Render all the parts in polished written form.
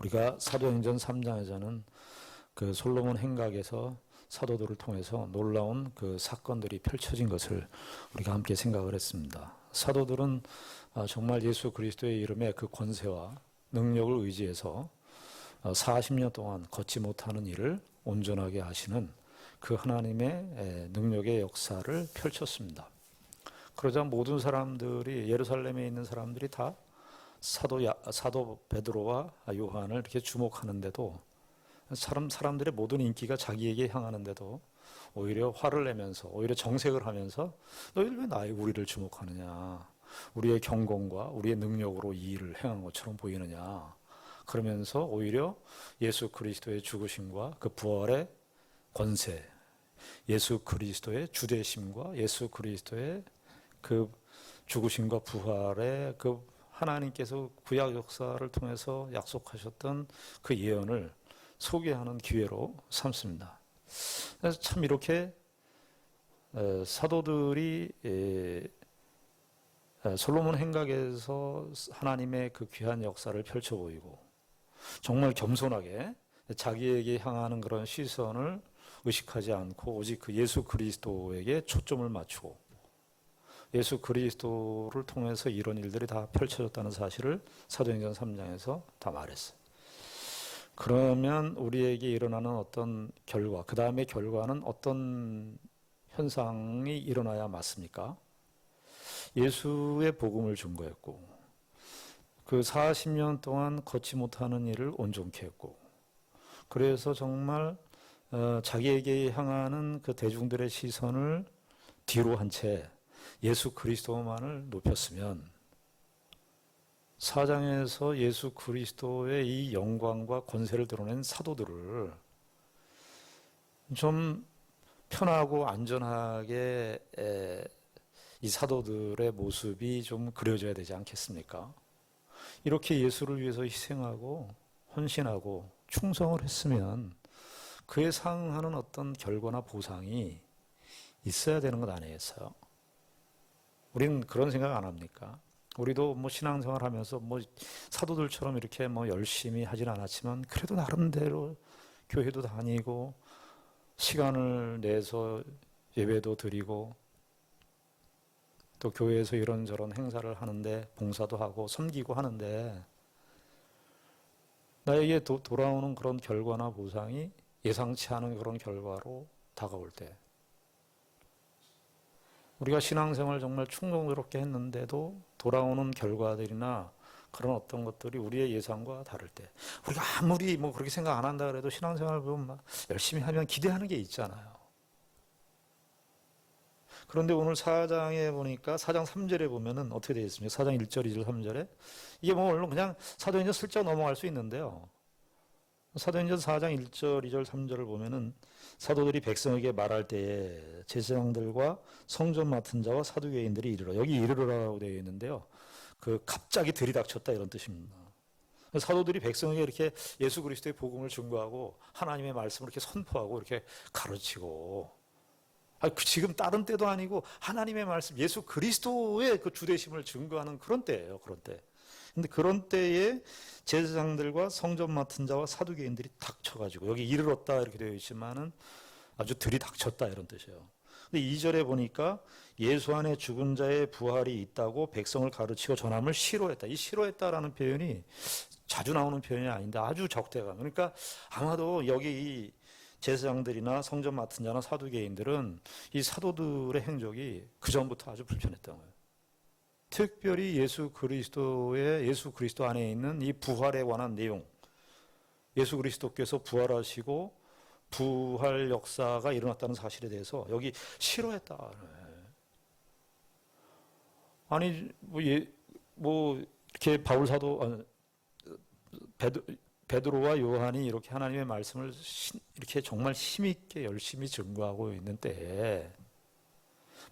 우리가 사도행전 3장에서는 그 솔로몬 행각에서 사도들을 통해서 놀라운 그 사건들이 펼쳐진 것을 우리가 함께 생각을 했습니다. 사도들은 정말 예수 그리스도의 이름의 그 권세와 능력을 의지해서 40년 동안 걷지 못하는 일을 온전하게 하시는 그 하나님의 능력의 역사를 펼쳤습니다. 그러자 모든 사람들이, 예루살렘에 있는 사람들이 다 사도 베드로와 요한을 이렇게 주목하는데도, 사람들의 모든 인기가 자기에게 향하는데도 오히려 화를 내면서, 오히려 정색을 하면서 너희들 왜 우리를 주목하느냐, 우리의 경공과 우리의 능력으로 이 일을 행한 것처럼 보이느냐, 그러면서 오히려 예수 그리스도의 죽으심과 그 부활의 권세, 예수 그리스도의 주되심과 예수 그리스도의 그 죽으심과 부활의 그 하나님께서 구약 역사를 통해서 약속하셨던 그 예언을 소개하는 기회로 삼습니다. 그래서 참 이렇게 사도들이 솔로몬 행각에서 하나님의 그 귀한 역사를 펼쳐 보이고, 정말 겸손하게 자기에게 향하는 그런 시선을 의식하지 않고 오직 그 예수 그리스도에게 초점을 맞추고 예수 그리스도를 통해서 이런 일들이 다 펼쳐졌다는 사실을 사도행전 3장에서 다 말했어요. 그러면 우리에게 일어나는 어떤 결과, 그 다음에 결과는 어떤 현상이 일어나야 맞습니까? 예수의 복음을 증거했고, 그 40년 동안 걷지 못하는 일을 온전케 했고, 그래서 정말 자기에게 향하는 그 대중들의 시선을 뒤로 한 채 예수 그리스도만을 높였으면, 사장에서 예수 그리스도의 이 영광과 권세를 드러낸 사도들을 좀 편하고 안전하게 이 사도들의 모습이 좀 그려져야 되지 않겠습니까? 이렇게 예수를 위해서 희생하고 헌신하고 충성을 했으면 그에 상응하는 어떤 결과나 보상이 있어야 되는 것 아니겠어요? 우리는 그런 생각 안 합니까? 우리도 뭐 신앙생활 하면서 뭐 사도들처럼 이렇게 뭐 열심히 하진 않았지만 그래도 나름대로 교회도 다니고 시간을 내서 예배도 드리고 또 교회에서 이런저런 행사를 하는데 봉사도 하고 섬기고 하는데, 나에게 돌아오는 그런 결과나 보상이 예상치 않은 그런 결과로 다가올 때, 우리가 신앙생활을 정말 충성스럽게 했는데도 돌아오는 결과들이나 그런 어떤 것들이 우리의 예상과 다를 때, 우리가 아무리 뭐 그렇게 생각 안 한다 그래도 신앙생활을 보면 막 열심히 하면 기대하는 게 있잖아요. 그런데 오늘 4장에 보니까 4장 3절에 보면은 어떻게 되어 있습니까? 4장 1절, 2절, 3절에 이게 뭐 물론 그냥 사도행전 슬쩍 넘어갈 수 있는데요. 사도행전 4장 1절, 2절, 3절을 보면은 사도들이 백성에게 말할 때에 제사장들과 성전 맡은 자와 사두개인들이 이르러, 여기 이르러라고 되어 있는데요. 그 갑자기 들이닥쳤다 이런 뜻입니다. 사도들이 백성에게 이렇게 예수 그리스도의 복음을 증거하고 하나님의 말씀을 이렇게 선포하고 이렇게 가르치고, 지금 다른 때도 아니고 하나님의 말씀, 예수 그리스도의 그 주되심을 증거하는 그런 때예요. 그런 때. 근데 그런 때에 제사장들과 성전 맡은 자와 사두개인들이 닥쳐가지고, 여기 이르렀다 이렇게 되어 있지만은 아주 들이닥쳤다 이런 뜻이에요. 근데 2절에 보니까 예수 안에 죽은 자의 부활이 있다고 백성을 가르치고 전함을 싫어했다. 이 싫어했다라는 표현이 자주 나오는 표현이 아닌데 아주 적대감. 그러니까 아마도 여기 이 제사장들이나 성전 맡은 자나 사두개인들은 이 사도들의 행적이 그 전부터 아주 불편했던 거예요. 특별히 예수 그리스도 안에 있는 이 부활에 관한 내용, 예수 그리스도께서 부활하시고 부활 역사가 일어났다는 사실에 대해서 여기 싫어했다. 아니 뭐 이렇게 바울 사도, 베드로와 요한이 이렇게 하나님의 말씀을 이렇게 정말 힘있게 열심히 증거하고 있는 때에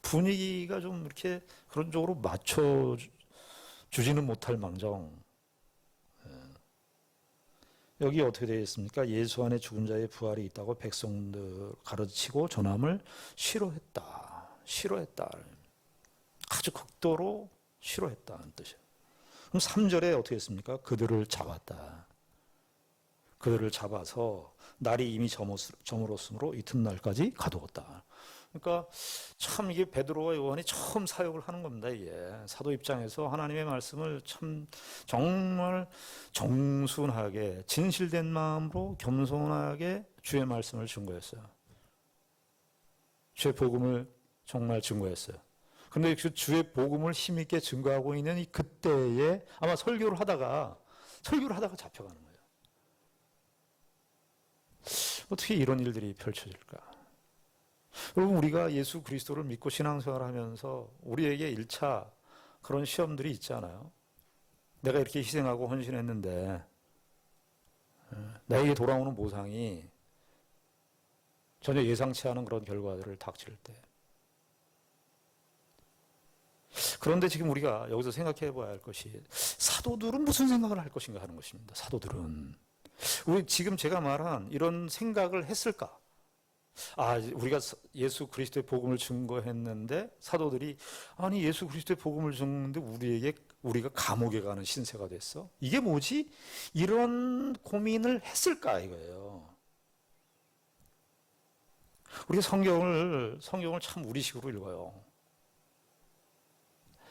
분위기가 좀 이렇게 그런 쪽으로 맞춰주지는 못할 망정, 여기 어떻게 되어 있습니까? 예수 안에 죽은 자의 부활이 있다고 백성들 가르치고 전함을 싫어했다. 아주 극도로 싫어했다는 뜻이에요. 그럼 3절에 어떻게 했습니까? 그들을 잡았다. 그들을 잡아서 날이 이미 저물었으므로 이튿날까지 가두었다. 그러니까 참 이게 베드로와 요한이 처음 사역을 하는 겁니다. 이게 사도 입장에서 하나님의 말씀을 참 정말 정순하게 진실된 마음으로 겸손하게 주의 말씀을 증거했어요. 주의 복음을 정말 증거했어요. 그런데 그 주의 복음을 힘있게 증거하고 있는 이 그때에 아마 설교를 하다가 잡혀가는 거예요. 어떻게 이런 일들이 펼쳐질까? 여러분, 우리가 예수 그리스도를 믿고 신앙생활하면서 우리에게 1차 그런 시험들이 있잖아요. 내가 이렇게 희생하고 헌신했는데 나에게 돌아오는 보상이 전혀 예상치 않은 그런 결과들을 닥칠 때. 그런데 지금 우리가 여기서 생각해 봐야 할 것이 사도들은 무슨 생각을 할 것인가 하는 것입니다. 사도들은 우리 지금 제가 말한 이런 생각을 했을까? 우리가 예수 그리스도의 복음을 증거했는데 사도들이 아니 예수 그리스도의 복음을 증거했는데 우리가 감옥에 가는 신세가 됐어? 이게 뭐지? 이런 고민을 했을까 이거예요. 우리가 성경을 참 우리식으로 읽어요.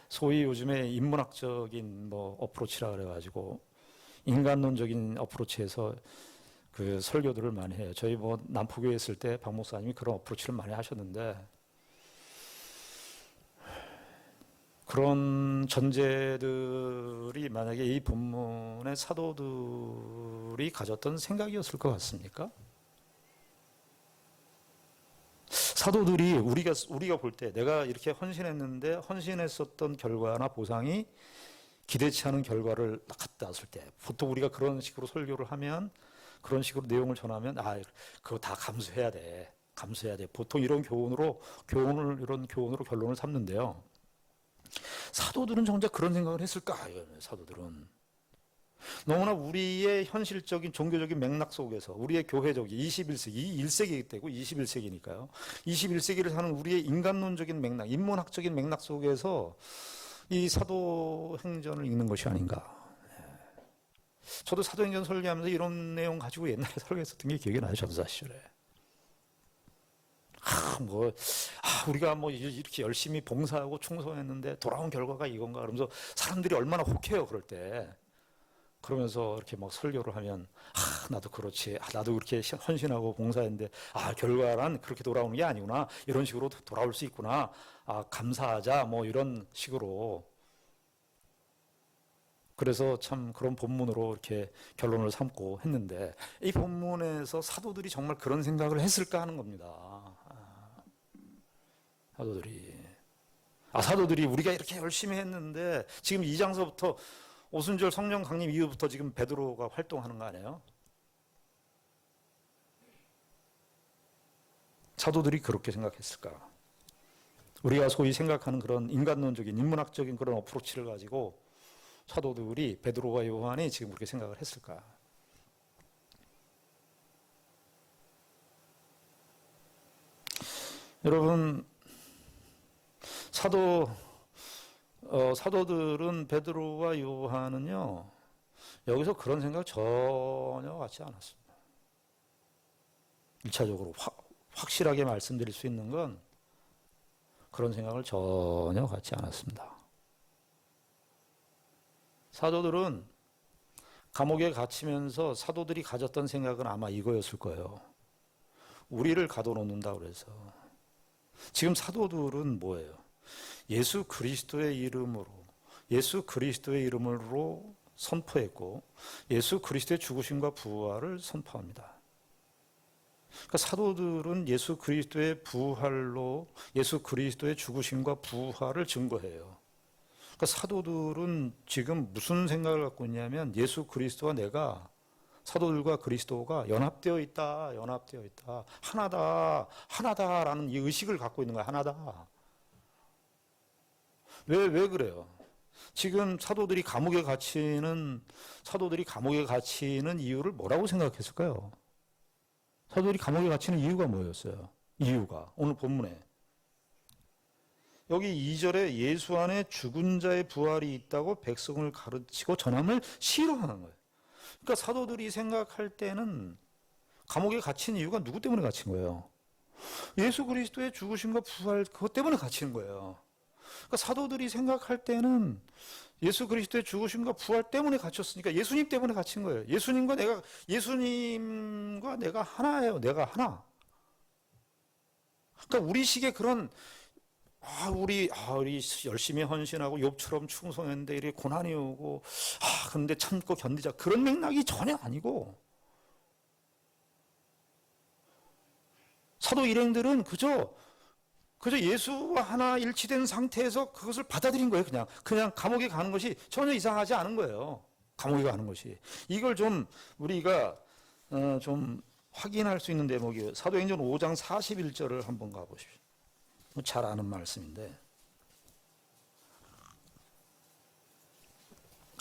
소위 요즘에 인문학적인 어프로치라 그래가지고 인간론적인 어프로치에서 그 설교들을 많이 해요. 저희 남포교회 있을 때 박 목사님이 그런 어프로치를 많이 하셨는데 그런 전제들이 만약에 이 본문의 사도들이 가졌던 생각이었을 것 같습니까? 사도들이 우리가 볼 때 내가 이렇게 헌신했는데 헌신했었던 결과나 보상이 기대치 않은 결과를 갖다 놨을 때 보통 우리가 그런 식으로 설교를 하면 그런 식으로 내용을 전하면 그거 다 감수해야 돼. 보통 이런 교훈으로 결론을 삼는데요. 사도들은 정작 그런 생각을 했을까? 사도들은 너무나 우리의 현실적인 종교적인 맥락 속에서 우리의 교회적인 21세기, 1세기 때고 21세기니까요. 21세기를 사는 우리의 인간론적인 맥락, 인문학적인 맥락 속에서 이 사도행전을 읽는 것이 아닌가. 저도 사도행전 설교하면서 이런 내용 가지고 옛날에 설교했었던 게 기억이 나요. 전사 시절에. 우리가 이렇게 열심히 봉사하고 충성했는데 돌아온 결과가 이건가? 그러면서 사람들이 얼마나 혹해요, 그럴 때. 그러면서 이렇게 설교를 하면, 나도 그렇지. 나도 그렇게 헌신하고 봉사했는데, 결과란 그렇게 돌아오는 게 아니구나. 이런 식으로 돌아올 수 있구나. 감사하자. 이런 식으로. 그래서 참 그런 본문으로 이렇게 결론을 삼고 했는데 이 본문에서 사도들이 정말 그런 생각을 했을까 하는 겁니다. 사도들이 우리가 이렇게 열심히 했는데 지금 2장서부터 오순절 성령 강림 이후부터 지금 베드로가 활동하는 거 아니에요? 사도들이 그렇게 생각했을까? 우리가 소위 생각하는 그런 인간론적인 인문학적인 그런 어프로치를 가지고 사도들이 베드로와 요한이 지금 그렇게 생각을 했을까? 여러분, 사도들은 베드로와 요한은요 여기서 그런 생각 전혀 갖지 않았습니다. 1차적으로 확실하게 말씀드릴 수 있는 건 그런 생각을 전혀 갖지 않았습니다. 사도들은 감옥에 갇히면서 사도들이 가졌던 생각은 아마 이거였을 거예요. 우리를 가둬놓는다 그래서. 지금 사도들은 뭐예요? 예수 그리스도의 이름으로 선포했고 예수 그리스도의 죽으심과 부활을 선포합니다. 그러니까 사도들은 예수 그리스도의 부활로 예수 그리스도의 죽으심과 부활을 증거해요. 그러니까 사도들은 지금 무슨 생각을 갖고 있냐면 예수 그리스도와 사도들과 그리스도가 연합되어 있다. 하나다라는 이 의식을 갖고 있는 거야. 하나다. 왜 그래요? 지금 사도들이 감옥에 갇히는 이유를 뭐라고 생각했을까요? 사도들이 감옥에 갇히는 이유가 뭐였어요? 오늘 본문에 여기 2절에 예수 안에 죽은 자의 부활이 있다고 백성을 가르치고 전함을 싫어하는 거예요. 그러니까 사도들이 생각할 때는 감옥에 갇힌 이유가 누구 때문에 갇힌 거예요? 예수 그리스도의 죽으심과 부활, 그것 때문에 갇힌 거예요. 그러니까 사도들이 생각할 때는 예수 그리스도의 죽으심과 부활 때문에 갇혔으니까 예수님 때문에 갇힌 거예요. 예수님과 내가 하나예요. 내가 하나. 그러니까 우리식의 그런 우리 열심히 헌신하고 욥처럼 충성했는데 이렇게 고난이 오고 근데 참고 견디자, 그런 맥락이 전혀 아니고, 사도 일행들은 그저 예수와 하나 일치된 상태에서 그것을 받아들인 거예요. 그냥 감옥에 가는 것이 전혀 이상하지 않은 거예요. 감옥에 가는 것이. 이걸 좀 우리가 좀 확인할 수 있는 대목이에요. 사도행전 5장 41절을 한번 가보십시오. 잘 아는 말씀인데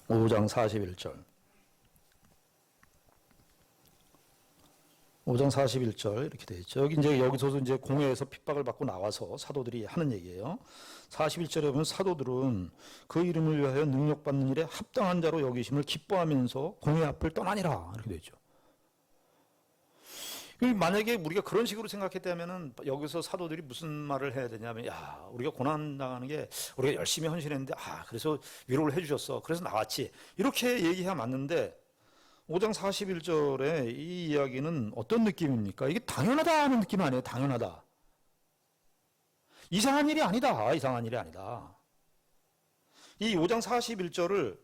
5장 41절 5장 41절 이렇게 되어 있죠. 여기서도 이제 공회에서 핍박을 받고 나와서 사도들이 하는 얘기예요. 41절에 보면 사도들은 그 이름을 위하여 능력받는 일에 합당한 자로 여기심을 기뻐하면서 공회 앞을 떠나니라, 이렇게 되어 있죠. 만약에 우리가 그런 식으로 생각했다면 여기서 사도들이 무슨 말을 해야 되냐면, 우리가 고난당하는 게 우리가 열심히 헌신했는데 그래서 위로를 해주셨어, 그래서 나왔지, 이렇게 얘기하면 맞는데 5장 41절에 이 이야기는 어떤 느낌입니까? 이게 당연하다 하는 느낌 아니에요. 당연하다. 이상한 일이 아니다. 이상한 일이 아니다. 이 5장 41절을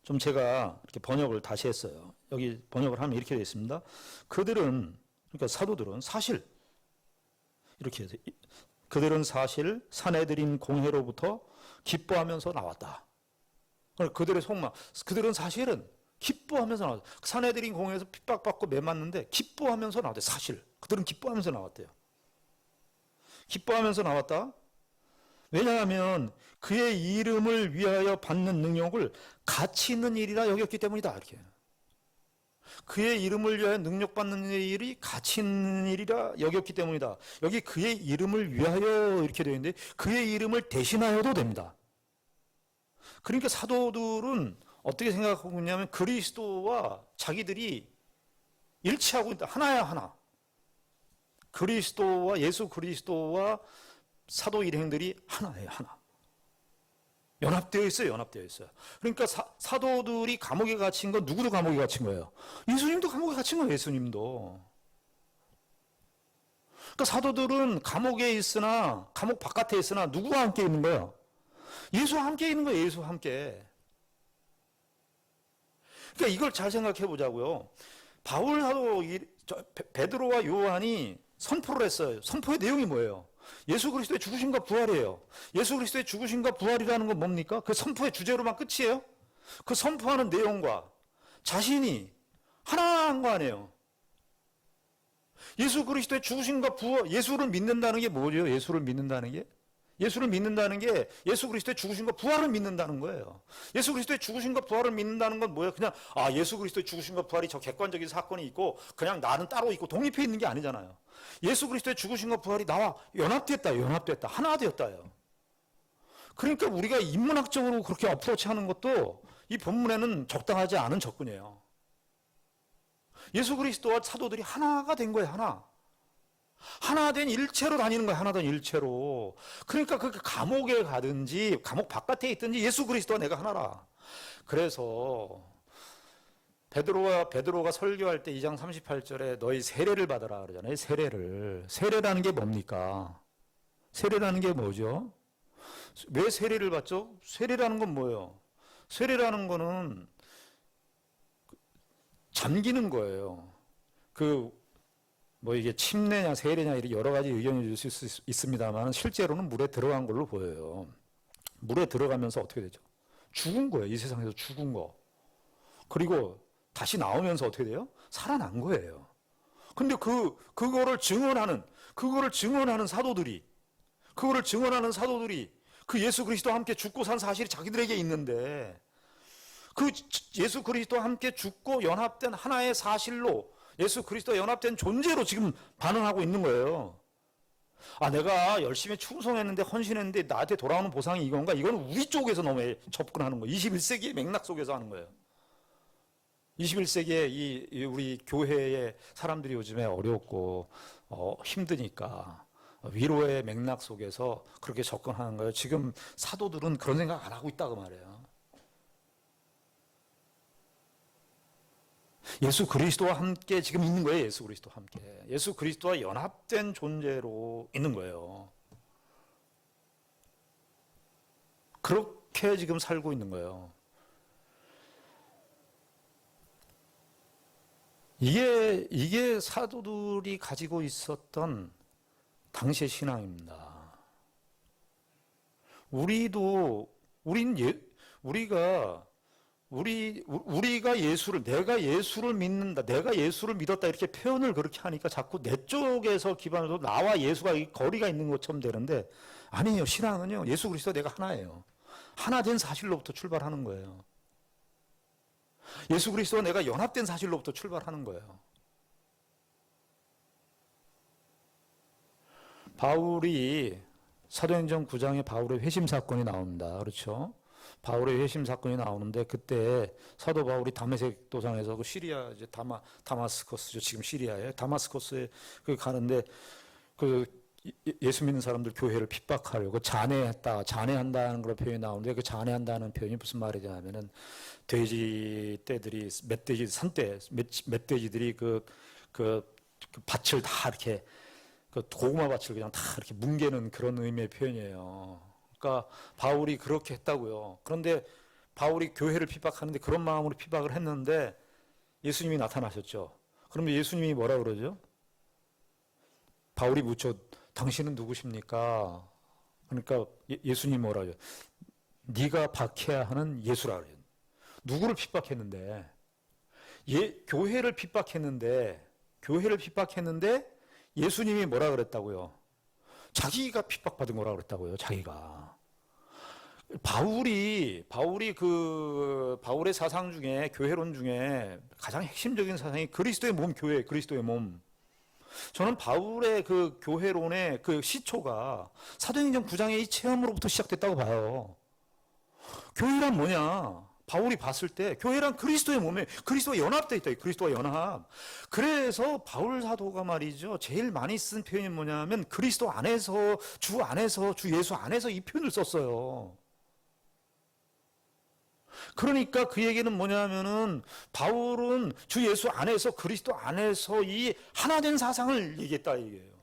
좀 제가 이렇게 번역을 다시 했어요. 여기 번역을 하면 이렇게 되어 있습니다. 그러니까 사도들은 사실, 이렇게 해서 그들은 사실 사내들인 공회로부터 기뻐하면서 나왔다. 그들의 속마, 그들은 사실은 기뻐하면서 나왔다. 사내들인 공회에서 핍박받고 매맞는데 기뻐하면서 나왔대요. 사실 그들은 기뻐하면서 나왔대요. 기뻐하면서 나왔다. 왜냐하면 그의 이름을 위하여 받는 능력을 가치 있는 일이라 여겼기 때문이다. 이렇게. 그의 이름을 위하여 능력받는 일이 가치 있는 일이라 여겼기 때문이다. 여기 그의 이름을 위하여 이렇게 되어 있는데 그의 이름을 대신하여도 됩니다. 그러니까 사도들은 어떻게 생각하고 있냐면 그리스도와 자기들이 일치하고 있다. 하나야, 하나. 예수 그리스도와 사도 일행들이 하나예요, 하나. 연합되어 있어요. 그러니까 사도들이 감옥에 갇힌 건 누구도 감옥에 갇힌 거예요? 예수님도 감옥에 갇힌 거예요, 예수님도. 그러니까 사도들은 감옥에 있으나, 감옥 바깥에 있으나 누구와 함께 있는 거예요? 예수와 함께 있는 거예요, 예수와 함께. 그러니까 이걸 잘 생각해 보자고요. 바울 사도, 베드로와 요한이 선포를 했어요. 선포의 내용이 뭐예요? 예수 그리스도의 죽으심과 부활이에요. 예수 그리스도의 죽으심과 부활이라는 건 뭡니까? 그 선포의 주제로만 끝이에요? 그 선포하는 내용과 자신이 하나인 거 아니에요? 예수 그리스도의 죽으심과 부활, 예수를 믿는다는 게 뭐죠? 예수를 믿는다는 게 예수 그리스도의 죽으심과 부활을 믿는다는 거예요. 예수 그리스도의 죽으심과 부활을 믿는다는 건 뭐예요? 그냥 예수 그리스도의 죽으심과 부활이 저 객관적인 사건이 있고 그냥 나는 따로 있고 독립해 있는 게 아니잖아요. 예수 그리스도의 죽으심과 부활이 나와 연합됐다. 하나 되었다요. 그러니까 우리가 인문학적으로 그렇게 어프로치하는 것도 이 본문에는 적당하지 않은 접근이에요. 예수 그리스도와 사도들이 하나가 된 거예요. 하나 된 일체로 다니는 거예요. 하나 된 일체로. 그러니까 그 감옥에 가든지 감옥 바깥에 있든지 예수 그리스도와 내가 하나라. 그래서 베드로가 설교할 때 2장 38절에 너희 세례를 받아라 그러잖아요. 세례라는 게 뭡니까? 세례라는 게 뭐죠? 왜 세례를 받죠? 세례라는 건 뭐예요? 세례라는 거는 잠기는 거예요. 이게 침례냐 세례냐 이렇게 여러 가지 의견이 있을 수 있습니다만 실제로는 물에 들어간 걸로 보여요. 물에 들어가면서 어떻게 되죠? 죽은 거예요. 이 세상에서 죽은 거. 그리고 다시 나오면서 어떻게 돼요? 살아난 거예요. 근데 그거를 증언하는 사도들이 그 예수 그리스도와 함께 죽고 산 사실이 자기들에게 있는데 그 예수 그리스도와 함께 죽고 연합된 하나의 사실로 예수 그리스도와 연합된 존재로 지금 반응하고 있는 거예요. 내가 열심히 충성했는데 헌신했는데 나한테 돌아오는 보상이 이건가? 이건 우리 쪽에서 너무 접근하는 거예요. 21세기의 맥락 속에서 하는 거예요. 21세기에 이 우리 교회의 사람들이 요즘에 어렵고 힘드니까 위로의 맥락 속에서 그렇게 접근하는 거예요. 지금 사도들은 그런 생각 안 하고 있다고 말해요. 예수 그리스도와 함께 지금 있는 거예요. 예수 그리스도와 함께. 예수 그리스도와 연합된 존재로 있는 거예요. 그렇게 지금 살고 있는 거예요. 이게 사도들이 가지고 있었던 당시의 신앙입니다. 우리가 예수를, 내가 예수를 믿는다, 내가 예수를 믿었다 이렇게 표현을 그렇게 하니까 자꾸 내 쪽에서 기반으로 나와 예수가 거리가 있는 것처럼 되는데 아니에요. 신앙은요, 예수 그리스도 내가 하나예요. 하나 된 사실로부터 출발하는 거예요. 예수 그리스도와 내가 연합된 사실로부터 출발하는 거예요. 바울이 사도행전 9장에 바울의 회심 사건이 나옵니다. 그렇죠? 바울의 회심 사건이 나오는데 그때 사도 바울이 다메섹 도상에서 그 시리아 이제 다마스커스죠. 지금 시리아에 다마스커스에 가는데 그 예수 믿는 사람들 교회를 핍박하려고 잔해한다는 그런 표현이 나오는데 그 잔해한다는 표현이 무슨 말이냐면은 돼지 떼들이 멧돼지들이 그 밭을 다 이렇게 그 고구마 밭을 그냥 다 이렇게 뭉개는 그런 의미의 표현이에요. 그러니까 바울이 그렇게 했다고요. 그런데 바울이 교회를 핍박하는데 그런 마음으로 핍박을 했는데 예수님이 나타나셨죠. 그러면 예수님이 뭐라 그러죠? 바울이 묻죠. 당신은 누구십니까? 그러니까 예수님이 뭐라 그러죠? 네가 박해야 하는 예수라 그래요. 누구를 핍박했는데? 교회를 핍박했는데 예수님이 뭐라 그랬다고요? 자기가 핍박받은 거라 그랬다고요. 자기가. 바울의 사상 중에, 교회론 중에 가장 핵심적인 사상이 그리스도의 몸, 교회, 그리스도의 몸. 저는 바울의 그 교회론의 그 시초가 사도행전 9장의 이 체험으로부터 시작됐다고 봐요. 교회란 뭐냐? 바울이 봤을 때 교회란 그리스도의 몸에 그리스도와 연합되어 있다. 그리스도와 연합. 그래서 바울 사도가 말이죠. 제일 많이 쓴 표현이 뭐냐면 그리스도 안에서, 주 예수 안에서 이 표현을 썼어요. 그러니까 그 얘기는 뭐냐면은 바울은 주 예수 안에서, 그리스도 안에서 이 하나된 사상을 얘기했다 이게요.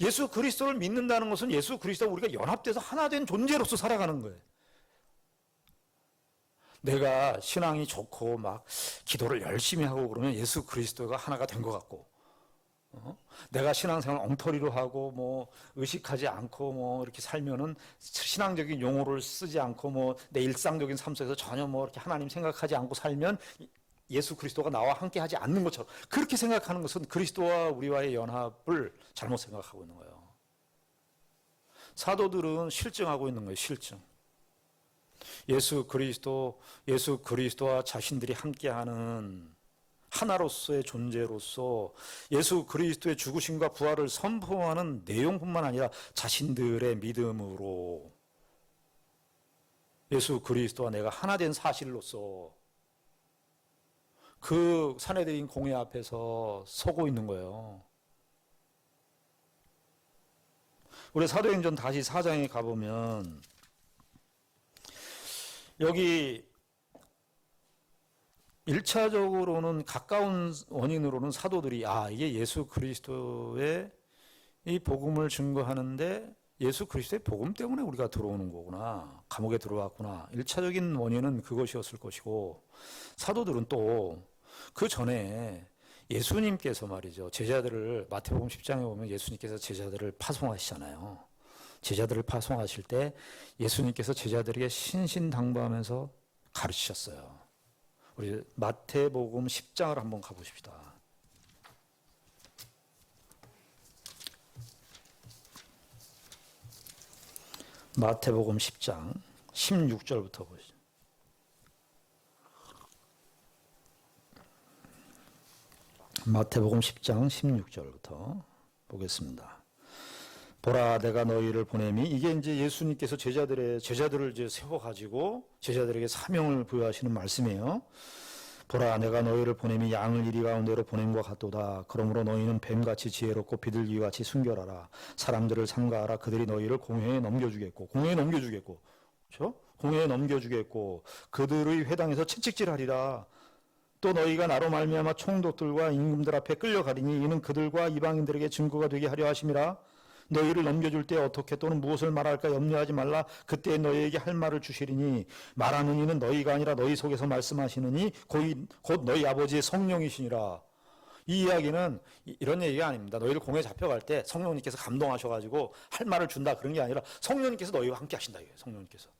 예수 그리스도를 믿는다는 것은 예수 그리스도와 우리가 연합돼서 하나된 존재로서 살아가는 거예요. 내가 신앙이 좋고 막 기도를 열심히 하고 그러면 예수 그리스도가 하나가 된 것 같고, 내가 신앙생활 엉터리로 하고 뭐 의식하지 않고 뭐 이렇게 살면은 신앙적인 용어를 쓰지 않고 뭐 내 일상적인 삶 속에서 전혀 뭐 이렇게 하나님 생각하지 않고 살면 예수 그리스도가 나와 함께 하지 않는 것처럼 그렇게 생각하는 것은 그리스도와 우리와의 연합을 잘못 생각하고 있는 거예요. 사도들은 실증하고 있는 거예요. 실증. 예수 그리스도와 자신들이 함께하는 하나로서의 존재로서 예수 그리스도의 죽으심과 부활을 선포하는 내용뿐만 아니라 자신들의 믿음으로 예수 그리스도와 내가 하나 된 사실로서 그 사내들인 공회 앞에서 서고 있는 거예요. 우리 사도행전 다시 4장에 가보면 여기 1차적으로는 가까운 원인으로는 사도들이 이게 예수 그리스도의 이 복음을 증거하는데 예수 그리스도의 복음 때문에 우리가 들어오는 거구나. 감옥에 들어왔구나. 1차적인 원인은 그것이었을 것이고 사도들은 또 그 전에 예수님께서 말이죠. 제자들을 마태복음 10장에 보면 예수님께서 제자들을 파송하시잖아요. 제자들을 파송하실 때 예수님께서 제자들에게 신신당부하면서 가르치셨어요. 우리 마태복음 10장을 한번 가보십시다. 마태복음 10장 16절부터 보시죠. 마태복음 10장 16절부터 보겠습니다. 보라 내가 너희를 보냄이, 이게 이제 예수님께서 제자들을 이제 세워 가지고 제자들에게 사명을 부여하시는 말씀이에요. 보라 내가 너희를 보냄이 양을 이리 가운데로 보냄과 같도다. 그러므로 너희는 뱀같이 지혜롭고 비둘기같이 순결하라. 사람들을 삼가하라. 그들이 너희를 공회에 넘겨주겠고, 그렇죠? 공회에 넘겨주겠고 그들의 회당에서 채찍질하리라. 또 너희가 나로 말미암아 총독들과 임금들 앞에 끌려가리니 이는 그들과 이방인들에게 증거가 되게 하려 하심이라. 너희를 넘겨줄 때 어떻게 또는 무엇을 말할까 염려하지 말라. 그때 너희에게 할 말을 주시리니 말하는 이는 너희가 아니라 너희 속에서 말씀하시느니 곧 너희 아버지의 성령이시니라. 이 이야기는 이런 얘기가 아닙니다. 너희를 공회에 잡혀갈 때 성령님께서 감동하셔가지고 할 말을 준다 그런 게 아니라 성령님께서 너희와 함께 하신다 이거예요. 성령님께서.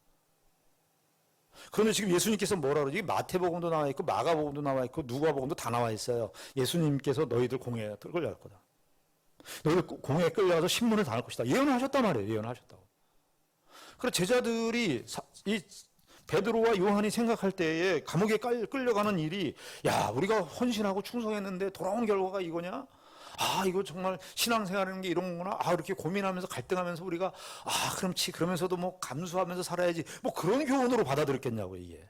그런데 지금 예수님께서 뭐라 그러지? 마태복음도 나와 있고 마가복음도 나와 있고 누가복음도 다 나와 있어요. 예수님께서 너희들 공회에 끌려갈 거다. 너희들 공회에 끌려가서 신문을 당할 것이다. 예언을 하셨단 말이에요. 예언을 하셨다고. 그래서 제자들이 이 베드로와 요한이 생각할 때에 감옥에 끌려가는 일이, 야 우리가 헌신하고 충성했는데 돌아온 결과가 이거냐? 아 이거 정말 신앙생활하는 게 이런 거구나. 아 이렇게 고민하면서 갈등하면서 우리가 그렇지 그러면서도 뭐 감수하면서 살아야지 뭐 그런 교훈으로 받아들였겠냐고. 이게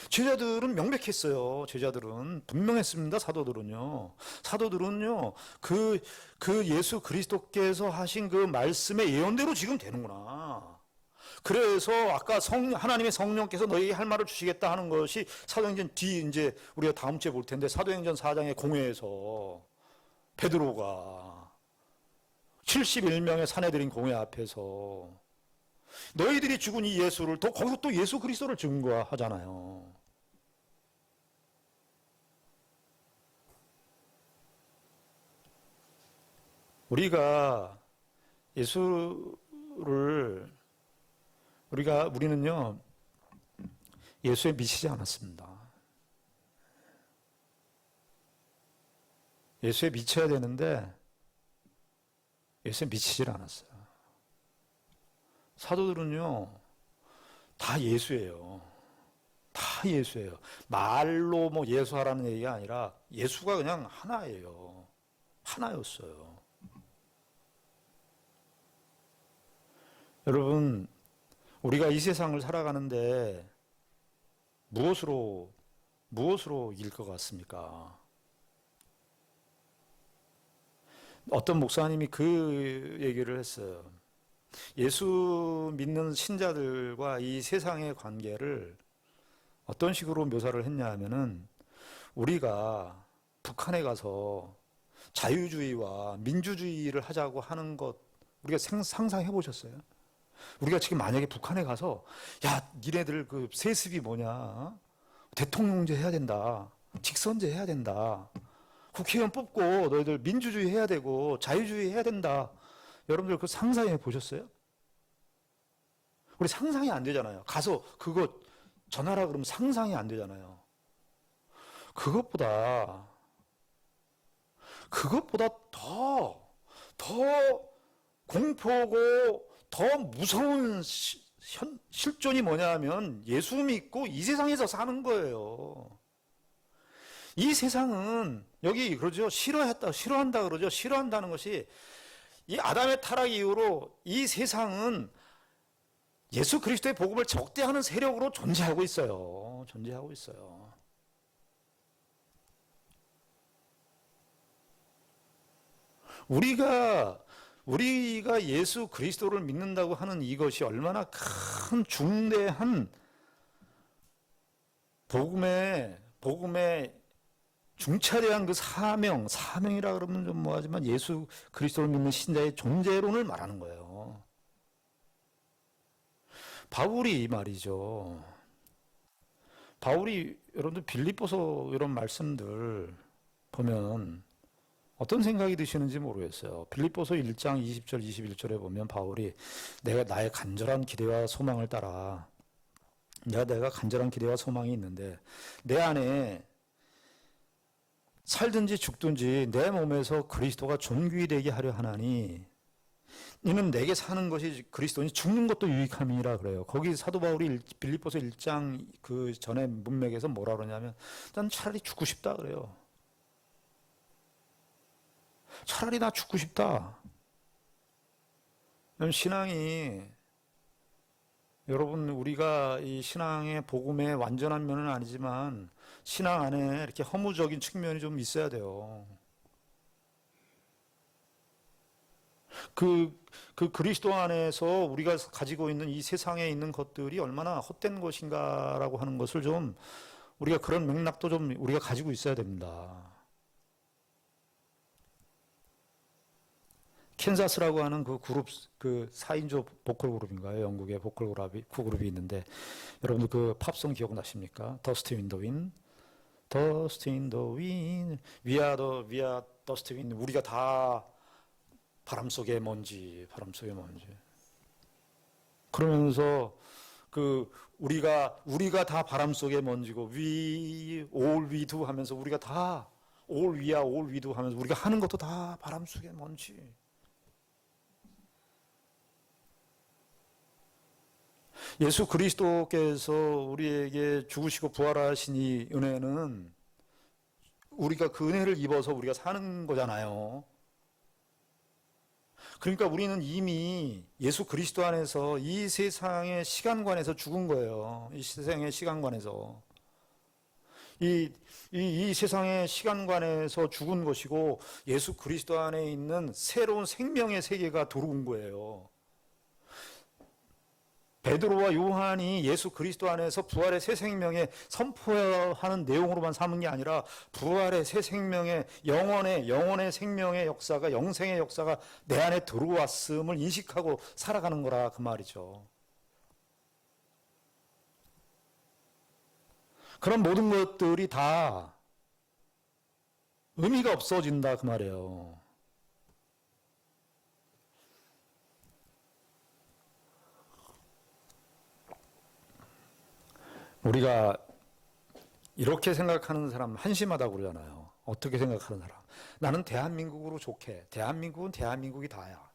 제자들은 명백했어요. 제자들은 분명했습니다. 사도들은요 그 예수 그리스도께서 하신 그 말씀의 예언대로 지금 되는구나. 그래서 아까 하나님의 성령께서 너희에게 할 말을 주시겠다 하는 것이 사도행전 이제 우리가 다음 주에 볼 텐데, 사도행전 4장의 공회에서 베드로가 71명의 사내들인 공회 앞에서 너희들이 죽은 이 예수를 거기서 또 예수 그리스도를 증거하잖아요. 우리는요 예수에 미치지 않았습니다. 예수에 미쳐야 되는데 예수에 미치질 않았어요. 사도들은요 다 예수예요. 다 예수예요. 말로 뭐 예수하라는 얘기가 아니라 예수가 그냥 하나예요. 하나였어요. 여러분, 우리가 이 세상을 살아가는데 무엇으로 이길 것 같습니까? 어떤 목사님이 그 얘기를 했어요. 예수 믿는 신자들과 이 세상의 관계를 어떤 식으로 묘사를 했냐 하면은, 우리가 북한에 가서 자유주의와 민주주의를 하자고 하는 것 우리가 상상해 보셨어요? 우리가 지금 만약에 북한에 가서 야 니네들 그 세습이 뭐냐, 대통령제 해야 된다, 직선제 해야 된다, 국회의원 뽑고 너희들 민주주의 해야 되고 자유주의 해야 된다, 여러분들 그 상상해 보셨어요? 우리 상상이 안 되잖아요. 가서 그거 전하라 그러면 상상이 안 되잖아요. 그것보다 더 공포고 더 무서운 실존이 뭐냐 하면 예수 믿고 이 세상에서 사는 거예요. 이 세상은 여기 그러죠. 싫어한다 그러죠. 싫어한다는 것이 이 아담의 타락 이후로 이 세상은 예수 그리스도의 복음을 적대하는 세력으로 존재하고 있어요. 우리가 예수 그리스도를 믿는다고 하는 이것이 얼마나 큰 중대한 복음의 중차대한 그 사명이라 그러면 좀 뭐하지만 예수 그리스도를 믿는 신자의 존재론을 말하는 거예요. 바울이 말이죠. 여러분들 빌립보서 이런 말씀들 보면 어떤 생각이 드시는지 모르겠어요. 빌립보서 1장 20절 21절에 보면 바울이 내가 나의 간절한 기대와 소망을 따라 내가 간절한 기대와 소망이 있는데 내 안에 살든지 죽든지 내 몸에서 그리스도가 존귀 되게 하려 하나니 이는 내게 사는 것이 그리스도니 죽는 것도 유익함이라 그래요. 거기 사도 바울이 빌립보서 1장 그 전에 문맥에서 뭐라 그러냐면 난 차라리 죽고 싶다 그래요. 차라리 나 죽고 싶다. 신앙이, 여러분, 우리가 이 신앙의 복음의 완전한 면은 아니지만 신앙 안에 이렇게 허무적인 측면이 좀 있어야 돼요. 그 그리스도 안에서 우리가 가지고 있는 이 세상에 있는 것들이 얼마나 헛된 것인가라고 하는 것을 좀, 우리가 그런 맥락도 좀 우리가 가지고 있어야 됩니다. 캔사스라고 하는 그 그룹, 그 4인조 보컬 그룹인가요? 영국의 보컬 그룹이 있는데, 여러분들 그 팝송 기억나십니까? 더스트 윈 더 윈, 더스트 윈 더 윈, We are 더스트 윈. 우리가 다 바람 속의 먼지, 바람 속의 먼지. 그러면서 우리가 다 바람 속의 먼지고, all we do 하면서 우리가 다 all we do 하면서 우리가 하는 것도 다 바람 속의 먼지. 예수 그리스도께서 우리에게 죽으시고 부활하신 이 은혜는 우리가 그 은혜를 입어서 우리가 사는 거잖아요. 그러니까 우리는 이미 예수 그리스도 안에서 이 세상의 시간관에서 죽은 거예요. 이 세상의 시간관에서. 이 세상의 시간관에서 죽은 것이고 예수 그리스도 안에 있는 새로운 생명의 세계가 들어온 거예요. 베드로와 요한이 예수 그리스도 안에서 부활의 새 생명에 선포하는 내용으로만 삼은 게 아니라 부활의 새 생명의 영원의 생명의 역사가, 영생의 역사가 내 안에 들어왔음을 인식하고 살아가는 거라 그 말이죠. 그런 모든 것들이 다 의미가 없어진다 그 말이에요. 우리가 이렇게 생각하는 사람 한심하다고 그러잖아요. 어떻게 생각하는 사람? 나는 대한민국으로 좋게. 대한민국은 대한민국이 다야.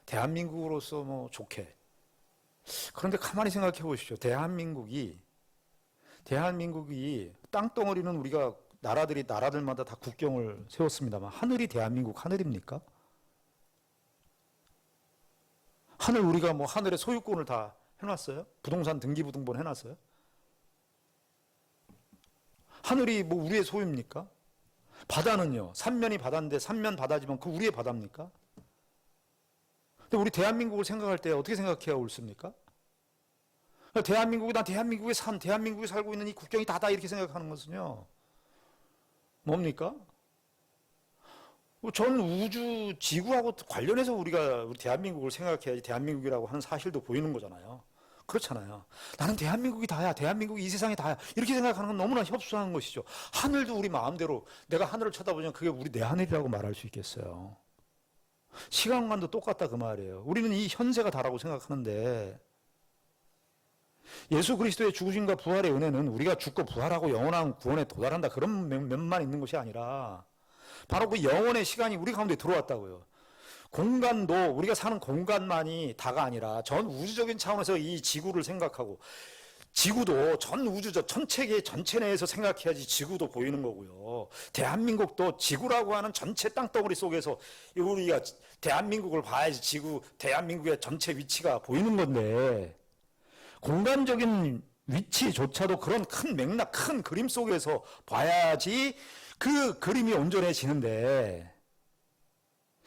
대한민국으로서 뭐 좋게. 그런데 가만히 생각해 보십시오. 대한민국이 땅덩어리는 우리가 나라들마다 다 국경을 세웠습니다만 하늘이 대한민국 하늘입니까? 우리가 뭐 하늘의 소유권을 다 해놨어요? 부동산 등기부등본 해놨어요? 하늘이 뭐 우리의 소유입니까? 바다는요? 삼면이 바다인데 삼면 바다지만 그 우리의 바다입니까? 근데 우리 대한민국을 생각할 때 어떻게 생각해야 옳습니까? 난 대한민국에 살고 있는 이 국경이 다다 이렇게 생각하는 것은요, 뭡니까? 전 우주 지구하고 관련해서 우리 대한민국을 생각해야지 대한민국이라고 하는 사실도 보이는 거잖아요. 그렇잖아요. 나는 대한민국이 다야. 대한민국이 이 세상이 다야. 이렇게 생각하는 건 너무나 협소한 것이죠. 하늘도 우리 마음대로, 내가 하늘을 쳐다보면 그게 내 하늘이라고 말할 수 있겠어요. 시간관도 똑같다 그 말이에요. 우리는 이 현세가 다라고 생각하는데, 예수 그리스도의 죽으심과 부활의 은혜는 우리가 죽고 부활하고 영원한 구원에 도달한다 그런 면만 있는 것이 아니라 바로 그 영원의 시간이 우리 가운데 들어왔다고요. 공간도 우리가 사는 공간만이 다가 아니라 전 우주적인 차원에서 이 지구를 생각하고, 지구도 전 우주적 천체계 전체 내에서 생각해야지 지구도 보이는 거고요. 대한민국도 지구라고 하는 전체 땅덩어리 속에서 우리가 대한민국을 봐야지 대한민국의 전체 위치가 보이는 건데, 공간적인 위치조차도 그런 큰 맥락, 큰 그림 속에서 봐야지 그 그림이 온전해지는데,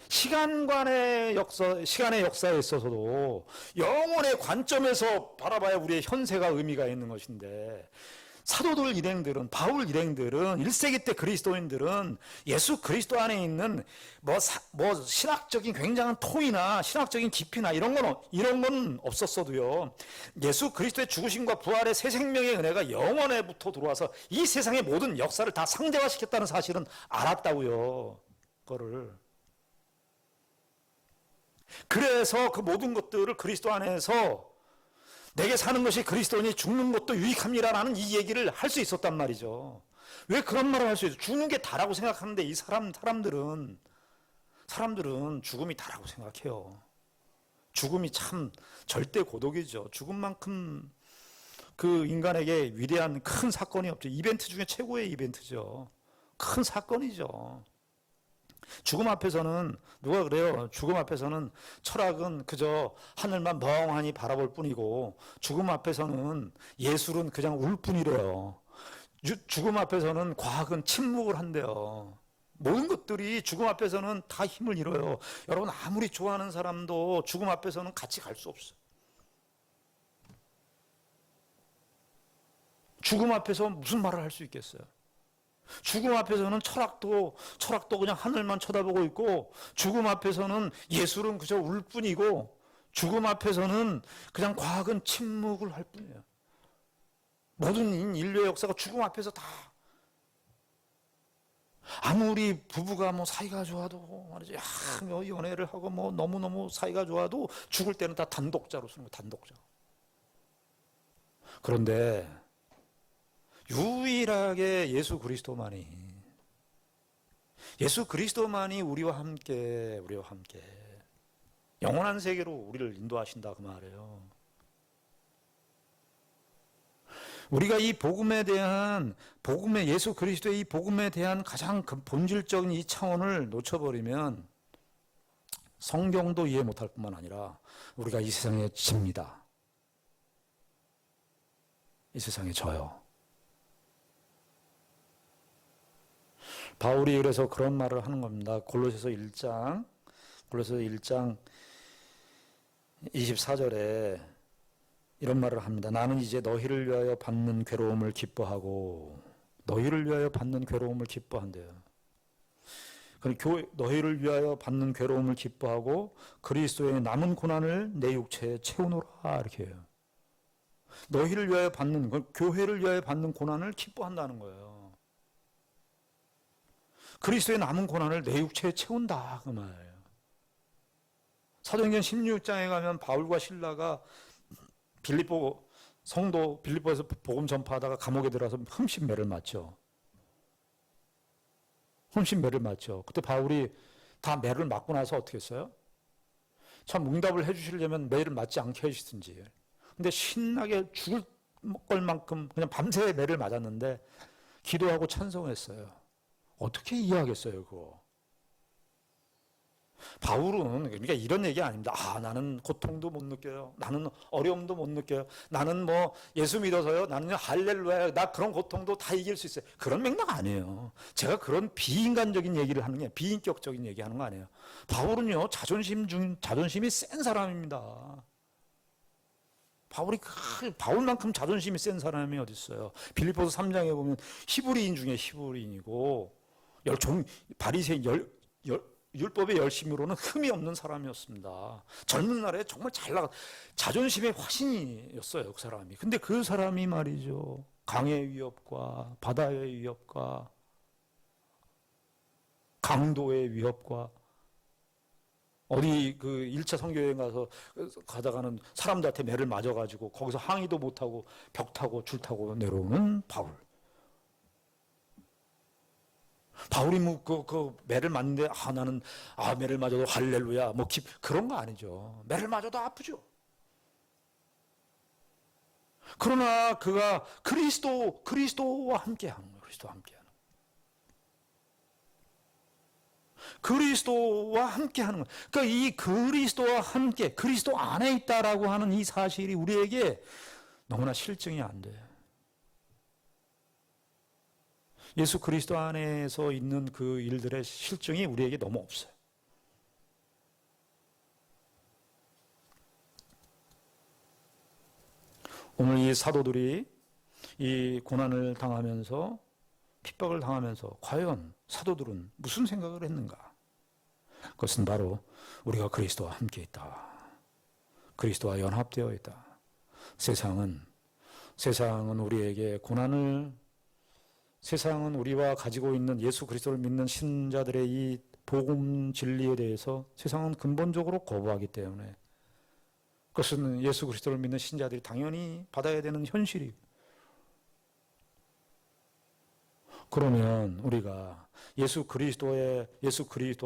시간의 역사에 있어서도 영혼의 관점에서 바라봐야 우리의 현세가 의미가 있는 것인데, 사도들 일행들은, 바울 일행들은, 1세기 때 그리스도인들은 예수 그리스도 안에 있는 뭐 신학적인 굉장한 토의나 신학적인 깊이나 이런 건 없었어도요, 예수 그리스도의 죽으심과 부활의 새 생명의 은혜가 영원에부터 들어와서 이 세상의 모든 역사를 다 상대화시켰다는 사실은 알았다고요. 그거를. 그래서 그 모든 것들을 그리스도 안에서 내게 사는 것이 그리스도니 죽는 것도 유익합니다라는 이 얘기를 할 수 있었단 말이죠. 왜 그런 말을 할 수 있어요? 죽는 게 다라고 생각하는데 이 사람들은 죽음이 다라고 생각해요. 죽음이 참 절대 고독이죠. 죽음만큼 그 인간에게 위대한 큰 사건이 없죠. 이벤트 중에 최고의 이벤트죠. 큰 사건이죠. 죽음 앞에서는 누가 그래요? 죽음 앞에서는 철학은 그저 하늘만 멍하니 바라볼 뿐이고 죽음 앞에서는 예술은 그냥 울 뿐이래요. 죽음 앞에서는 과학은 침묵을 한대요. 모든 것들이 죽음 앞에서는 다 힘을 잃어요. 여러분 아무리 좋아하는 사람도 죽음 앞에서는 같이 갈 수 없어요. 죽음 앞에서 무슨 말을 할 수 있겠어요? 죽음 앞에서는 철학도 그냥 하늘만 쳐다보고 있고, 죽음 앞에서는 예술은 그저 울 뿐이고, 죽음 앞에서는 그냥 과학은 침묵을 할 뿐이에요. 모든 인류의 역사가 죽음 앞에서 다, 아무리 부부가 뭐 사이가 좋아도 말이죠, 뭐 연애를 하고 뭐 너무너무 사이가 좋아도 죽을 때는 다 단독자로 쓰는 거예요. 단독자. 그런데 유일하게 예수 그리스도만이 우리와 함께 영원한 세계로 우리를 인도하신다 그 말이에요. 우리가 이 예수 그리스도의 이 복음에 대한 가장 본질적인 이 차원을 놓쳐버리면 성경도 이해 못할 뿐만 아니라 우리가 이 세상에 집니다. 이 세상에 져요. 바울이 그래서 그런 말을 하는 겁니다. 골로새서 1장 24절에 이런 말을 합니다. 나는 이제 너희를 위하여 받는 괴로움을 기뻐한대요. 너희를 위하여 받는 괴로움을 기뻐하고 그리스도의 남은 고난을 내 육체에 채우노라 이렇게 해요. 너희를 위하여 받는, 교회를 위하여 받는 고난을 기뻐한다는 거예요. 그리스도의 남은 고난을 내 육체에 채운다 그 말이에요. 사도행전 16장에 가면 바울과 실라가 빌립보에서 복음 전파하다가 감옥에 들어가서 흠신매를 맞죠. 그때 바울이 다 매를 맞고 나서 어떻게 했어요? 참 응답을 해주시려면 매를 맞지 않게 해주시든지. 근데 신나게 죽을 걸 만큼 그냥 밤새 매를 맞았는데 기도하고 찬송했어요. 어떻게 이해하겠어요, 그거? 바울은 그러니까 이런 얘기 아닙니다. 나는 고통도 못 느껴요. 나는 어려움도 못 느껴요. 나는 뭐 예수 믿어서요. 나는 할렐루야. 나 그런 고통도 다 이길 수 있어요. 그런 맥락 아니에요. 제가 그런 비인간적인 얘기를 하는 게 비인격적인 얘기하는 거 아니에요. 바울은요 자존심이 센 사람입니다. 바울만큼 자존심이 센 사람이 어디 있어요? 빌립보서 3장에 보면 히브리인 중에 히브리인이고 바리새인 율법의 열심으로는 흠이 없는 사람이었습니다. 젊은 날에 정말 잘 나가 자존심의 화신이었어요, 그 사람이. 근데 그 사람이 말이죠. 강의 위협과 바다의 위협과 강도의 위협과 어디 그 1차 선교여행 가다가는 사람들한테 매를 맞아가지고 거기서 항의도 못하고 벽 타고 줄 타고 내려오는 바울이 그 매를 맞는데 나는 매를 맞아도 할렐루야 그런 거 아니죠. 매를 맞아도 아프죠. 그러나 그가 그리스도와 함께하는 거예요. 그리스도와 함께하는 거예요. 그러니까 이 그리스도와 함께 그리스도 안에 있다라고 하는 이 사실이 우리에게 너무나 실증이 안 돼요. 예수 그리스도 안에서 있는 그 일들의 실증이 우리에게 너무 없어요. 오늘 이 사도들이 이 고난을 당하면서 핍박을 당하면서 과연 사도들은 무슨 생각을 했는가? 그것은 바로 우리가 그리스도와 함께 있다. 그리스도와 연합되어 있다. 세상은 우리에게 세상은 우리와 가지고 있는 예수 그리스도를 믿는 신자들의 이 복음 진리에 대해서 세상은 근본적으로 거부하기 때문에 그것은 예수 그리스도를 믿는 신자들이 당연히 받아야 되는 현실이고, 그러면 우리가 예수 그리스도와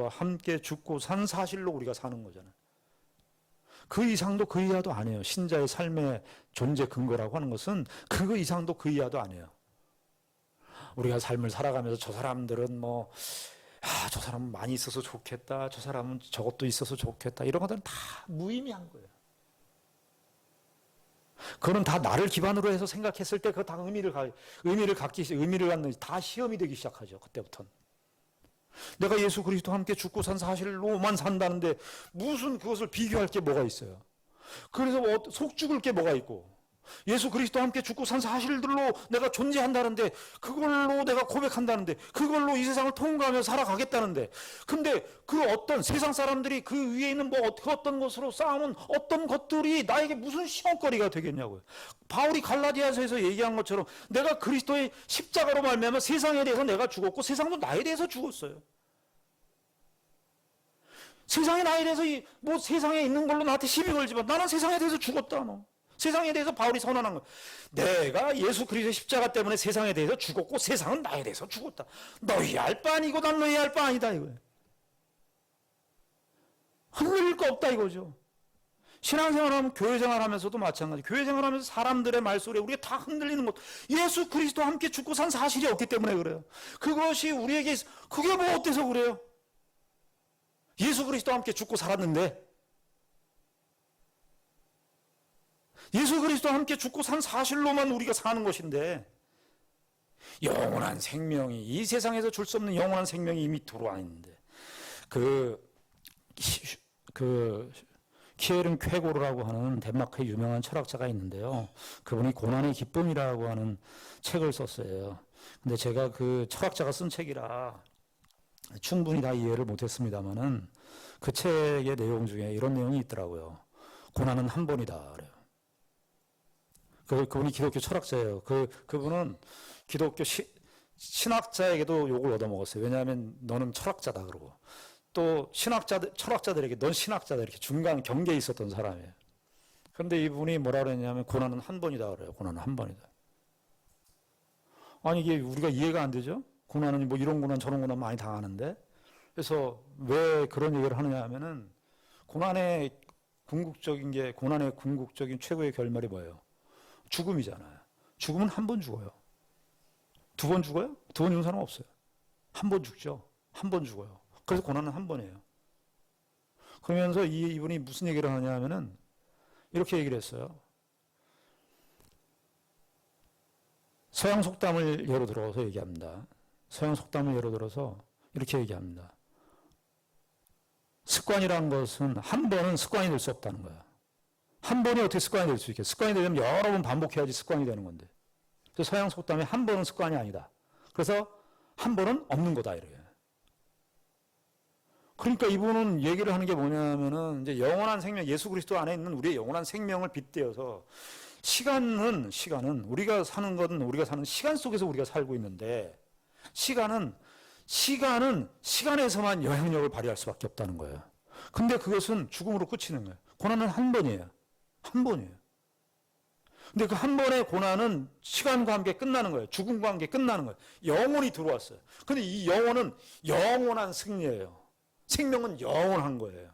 함께 죽고 산 사실로 우리가 사는 거잖아요. 그 이상도 그 이하도 아니에요. 신자의 삶의 존재 근거라고 하는 것은 그 이상도 그 이하도 아니에요. 우리가 삶을 살아가면서 저 사람들은 저 사람은 많이 있어서 좋겠다, 저 사람은 저것도 있어서 좋겠다, 이런 것들은 다 무의미한 거예요. 그거는 다 나를 기반으로 해서 생각했을 때 그거 다 의미를 갖는 다 시험이 되기 시작하죠. 그때부터는. 내가 예수 그리스도와 함께 죽고 산 사실로만 산다는데 무슨 그것을 비교할 게 뭐가 있어요? 그래서 속 죽을 게 뭐가 있고, 예수 그리스도와 함께 죽고 산 사실들로 내가 존재한다는데, 그걸로 내가 고백한다는데, 그걸로 이 세상을 통과하며 살아가겠다는데, 근데 그 어떤 세상 사람들이 그 위에 있는 그 어떤 것으로 쌓아놓은 어떤 것들이 나에게 무슨 시험거리가 되겠냐고요. 바울이 갈라디아서에서 얘기한 것처럼 내가 그리스도의 십자가로 말미암아 세상에 대해서 내가 죽었고 세상도 나에 대해서 죽었어요. 세상에 나에 대해서 세상에 있는 걸로 나한테 시비 걸지만 나는 세상에 대해서 죽었다. 세상에 대해서 바울이 선언한 거예요. 내가 예수 그리스도의 십자가 때문에 세상에 대해서 죽었고 세상은 나에 대해서 죽었다. 너희 알 바 아니고 난 너희 알 바 아니다 이거예요. 흔들릴 거 없다 이거죠. 신앙생활하면 교회생활하면서도 마찬가지. 교회생활하면서 사람들의 말소리에 우리가 다 흔들리는 것. 예수 그리스도와 함께 죽고 산 사실이 없기 때문에 그래요. 그것이 우리에게 그게 뭐 어때서 그래요? 예수 그리스도와 함께 죽고 살았는데, 예수 그리스도와 함께 죽고 산 사실로만 우리가 사는 것인데, 영원한 생명이, 이 세상에서 줄 수 없는 영원한 생명이 이미 들어와 있는데, 키에른 쾌고르라고 하는 덴마크의 유명한 철학자가 있는데요. 그분이 고난의 기쁨이라고 하는 책을 썼어요. 근데 제가 그 철학자가 쓴 책이라 충분히 다 이해를 못했습니다만은 그 책의 내용 중에 이런 내용이 있더라고요. 고난은 한 번이다 그래요. 그분이 기독교 철학자예요. 그분은 기독교 신학자에게도 욕을 얻어먹었어요. 왜냐하면 너는 철학자다 그러고, 또 철학자들에게 넌 신학자다 이렇게 중간 경계에 있었던 사람이에요. 그런데 이분이 뭐라 그랬냐면 고난은 한 번이다 그래요. 고난은 한 번이다. 아니 이게 우리가 이해가 안 되죠? 고난은 뭐 이런 고난 저런 고난 많이 당하는데, 그래서 왜 그런 얘기를 하느냐 하면은 고난의 궁극적인 최고의 결말이 뭐예요? 죽음이잖아요. 죽음은 한 번 죽어요. 두 번 죽어요? 두 번 죽는 사람 없어요. 한 번 죽죠. 한 번 죽어요. 그래서 고난은 한 번이에요. 그러면서 이분이 무슨 얘기를 하느냐 하면은 이렇게 얘기를 했어요. 서양 속담을 예로 들어서 얘기합니다. 서양 속담을 예로 들어서 이렇게 얘기합니다. 습관이라는 것은 한 번은 습관이 될 수 없다는 거야. 한 번이 어떻게 습관이 될 수 있겠어? 습관이 되려면 여러 번 반복해야지 습관이 되는 건데. 그래서 서양 속담에 한 번은 습관이 아니다. 그래서 한 번은 없는 거다 이래요. 그러니까 이분은 얘기를 하는 게 뭐냐면은 이제 영원한 생명, 예수 그리스도 안에 있는 우리의 영원한 생명을 빗대어서 시간은 우리가 사는 시간 속에서 우리가 살고 있는데, 시간은 시간에서만 영향력을 발휘할 수밖에 없다는 거예요. 근데 그것은 죽음으로 끝이는 거예요. 고난은 한 번이에요. 한 번이에요. 근데 그 한 번의 고난은 시간과 함께 끝나는 거예요. 죽음과 함께 끝나는 거예요. 영원히 들어왔어요. 근데 이 영혼은 영원한 승리예요. 생명은 영원한 거예요.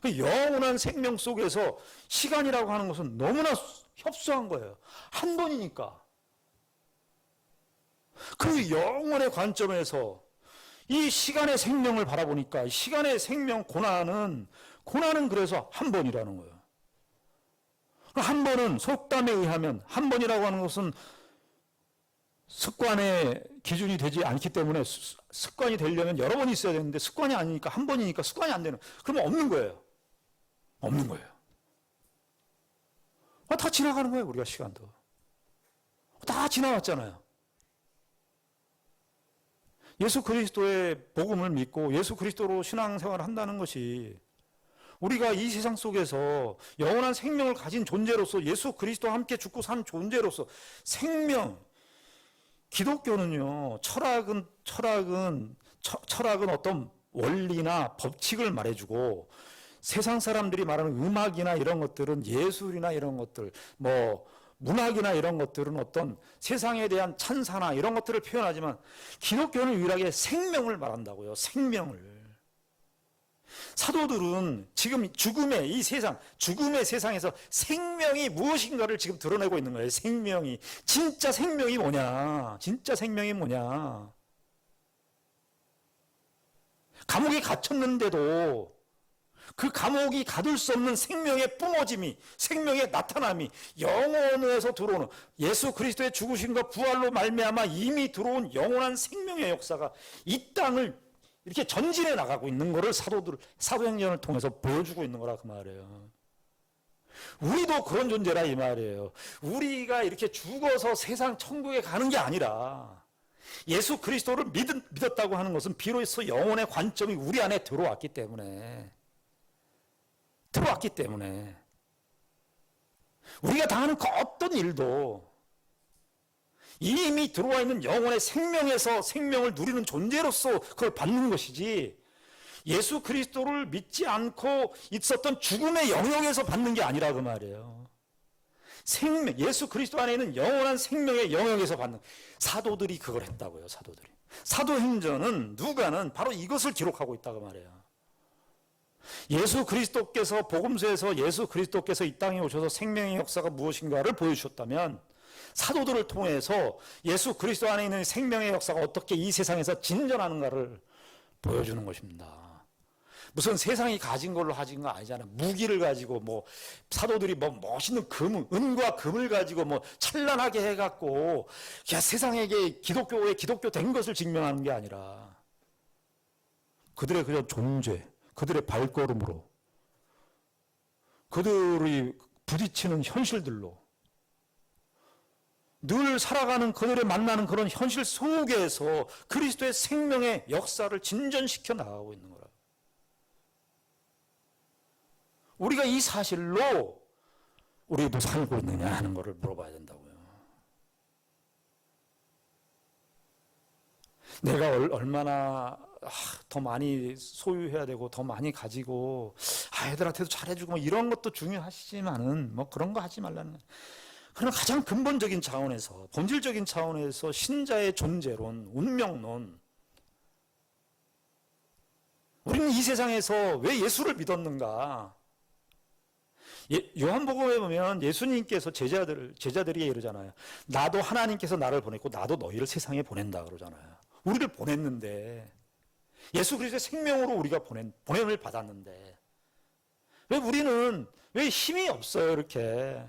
그 영원한 생명 속에서 시간이라고 하는 것은 너무나 협소한 거예요. 한 번이니까. 그 영원의 관점에서 이 시간의 생명을 바라보니까 시간의 생명 고난은 그래서 한 번이라는 거예요. 한 번은 속담에 의하면 한 번이라고 하는 것은 습관의 기준이 되지 않기 때문에 습관이 되려면 여러 번 있어야 되는데 습관이 아니니까 한 번이니까 습관이 안 되는, 그러면 없는 거예요. 없는 거예요. 다 지나가는 거예요. 우리가 시간도 다 지나왔잖아요. 예수 그리스도의 복음을 믿고 예수 그리스도로 신앙생활을 한다는 것이 우리가 이 세상 속에서 영원한 생명을 가진 존재로서 예수 그리스도와 함께 죽고 산 존재로서 생명, 기독교는요, 철학은 어떤 원리나 법칙을 말해주고, 세상 사람들이 말하는 음악이나 이런 것들은, 예술이나 이런 것들, 문학이나 이런 것들은 어떤 세상에 대한 찬사나 이런 것들을 표현하지만, 기독교는 유일하게 생명을 말한다고요. 생명을. 사도들은 지금 죽음의 세상에서 생명이 무엇인가를 지금 드러내고 있는 거예요. 생명이. 진짜 생명이 뭐냐? 감옥에 갇혔는데도 그 감옥이 가둘 수 없는 생명의 뿜어짐이, 생명의 나타남이 영혼에서 들어오는 예수 그리스도의 죽으심과 부활로 말미암아 이미 들어온 영원한 생명의 역사가 이 땅을 이렇게 전진해 나가고 있는 것을 사도행전을 통해서 보여주고 있는 거라 그 말이에요. 우리도 그런 존재라 이 말이에요. 우리가 이렇게 죽어서 세상 천국에 가는 게 아니라 예수 그리스도를 믿었다고 하는 것은 비로소 영혼의 관점이 우리 안에 들어왔기 때문에 우리가 당하는 그 어떤 일도 이미 들어와 있는 영혼의 생명에서 생명을 누리는 존재로서 그걸 받는 것이지, 예수 그리스도를 믿지 않고 있었던 죽음의 영역에서 받는 게 아니라 그 말이에요. 예수 그리스도 안에 있는 영원한 생명의 영역에서 받는, 사도들이 그걸 했다고요. 사도행전은 누가는 바로 이것을 기록하고 있다고 말해요. 예수 그리스도께서 복음서에서 예수 그리스도께서 이 땅에 오셔서 생명의 역사가 무엇인가를 보여주셨다면, 사도들을 통해서 예수 그리스도 안에 있는 생명의 역사가 어떻게 이 세상에서 진전하는가를 보여주는 것입니다. 무슨 세상이 가진 걸로 가진 거 아니잖아요. 무기를 가지고 사도들이 멋있는 은과 금을 가지고 찬란하게 해갖고 세상에게 기독교 된 것을 증명하는 게 아니라 그들의 그냥 존재, 그들의 발걸음으로, 그들이 부딪히는 현실들로, 늘 살아가는 그들의 만나는 그런 현실 속에서 그리스도의 생명의 역사를 진전시켜 나가고 있는 거라. 우리가 이 사실로 우리도 살고 있느냐 하는 것을 물어봐야 된다고요. 내가 얼마나 더 많이 소유해야 되고 더 많이 가지고 애들한테도 잘해주고 이런 것도 중요하시지만은 그런 거 하지 말라는. 그러나 가장 근본적인 차원에서, 본질적인 차원에서 신자의 존재론, 운명론, 우리는 이 세상에서 왜 예수를 믿었는가? 요한복음에 보면 예수님께서 제자들에게 이러잖아요. 나도 하나님께서 나를 보냈고 나도 너희를 세상에 보낸다 그러잖아요. 우리를 보냈는데, 예수 그리스도의 생명으로 우리가 보냄을 받았는데 왜 우리는 왜 힘이 없어요? 이렇게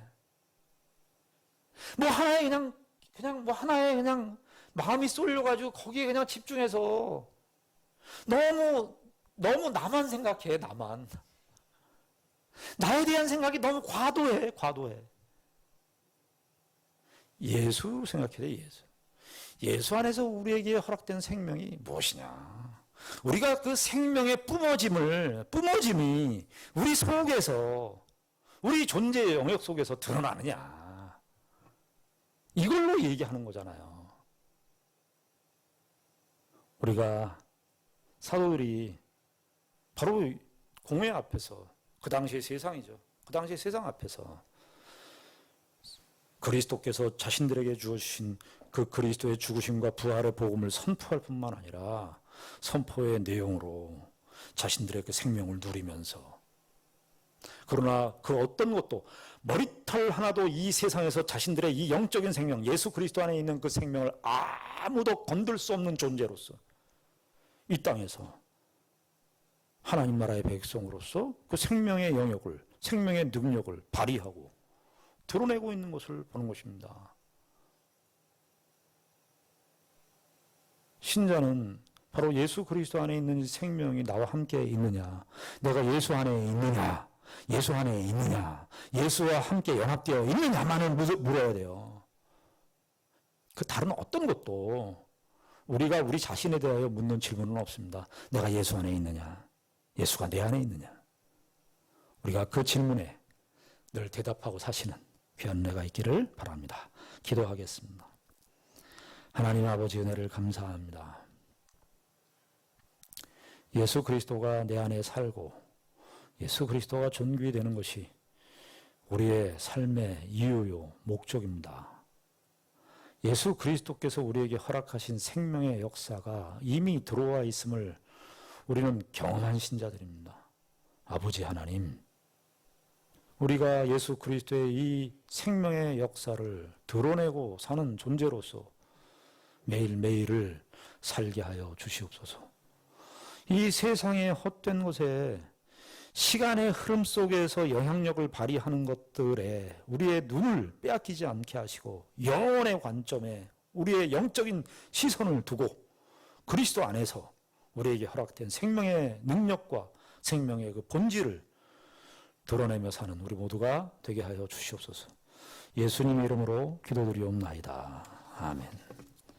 하나에 하나에 그냥 마음이 쏠려가지고 거기에 그냥 집중해서 너무 나만 생각해. 나에 대한 생각이 너무 과도해. 예수 생각해야 돼. 예수 안에서 우리에게 허락된 생명이 무엇이냐? 우리가 그 생명의 뿜어짐이 우리 속에서, 우리 존재의 영역 속에서 드러나느냐? 이걸로 얘기하는 거잖아요. 우리가 사도들이 바로 공회 앞에서, 그 당시의 세상이죠. 그 당시의 세상 앞에서 그리스도께서 자신들에게 주어주신 그 그리스도의 죽으심과 부활의 복음을 선포할 뿐만 아니라 선포의 내용으로 자신들의 그 생명을 누리면서, 그러나 그 어떤 것도 머리털 하나도 이 세상에서 자신들의 이 영적인 생명, 예수 그리스도 안에 있는 그 생명을 아무도 건들 수 없는 존재로서 이 땅에서 하나님 나라의 백성으로서 그 생명의 영역을, 생명의 능력을 발휘하고 드러내고 있는 것을 보는 것입니다. 신자는 바로 예수 그리스도 안에 있는 이 생명이 나와 함께 있느냐, 내가 예수 안에 있느냐, 예수와 함께 연합되어 있느냐만을 물어야 돼요. 그 다른 어떤 것도 우리가 우리 자신에 대하여 묻는 질문은 없습니다. 내가 예수 안에 있느냐, 예수가 내 안에 있느냐. 우리가 그 질문에 늘 대답하고 사시는 귀한 은혜가 있기를 바랍니다. 기도하겠습니다. 하나님 아버지, 은혜를 감사합니다. 예수 그리스도가 내 안에 살고 예수 그리스도가 존귀 되는 것이 우리의 삶의 이유요, 목적입니다. 예수 그리스도께서 우리에게 허락하신 생명의 역사가 이미 들어와 있음을 우리는 경험한 신자들입니다. 아버지 하나님, 우리가 예수 그리스도의 이 생명의 역사를 드러내고 사는 존재로서 매일매일을 살게 하여 주시옵소서. 이 세상의 헛된 곳에 시간의 흐름 속에서 영향력을 발휘하는 것들에 우리의 눈을 빼앗기지 않게 하시고 영혼의 관점에 우리의 영적인 시선을 두고 그리스도 안에서 우리에게 허락된 생명의 능력과 생명의 그 본질을 드러내며 사는 우리 모두가 되게 하여 주시옵소서. 예수님의 이름으로 기도드리옵나이다. 아멘.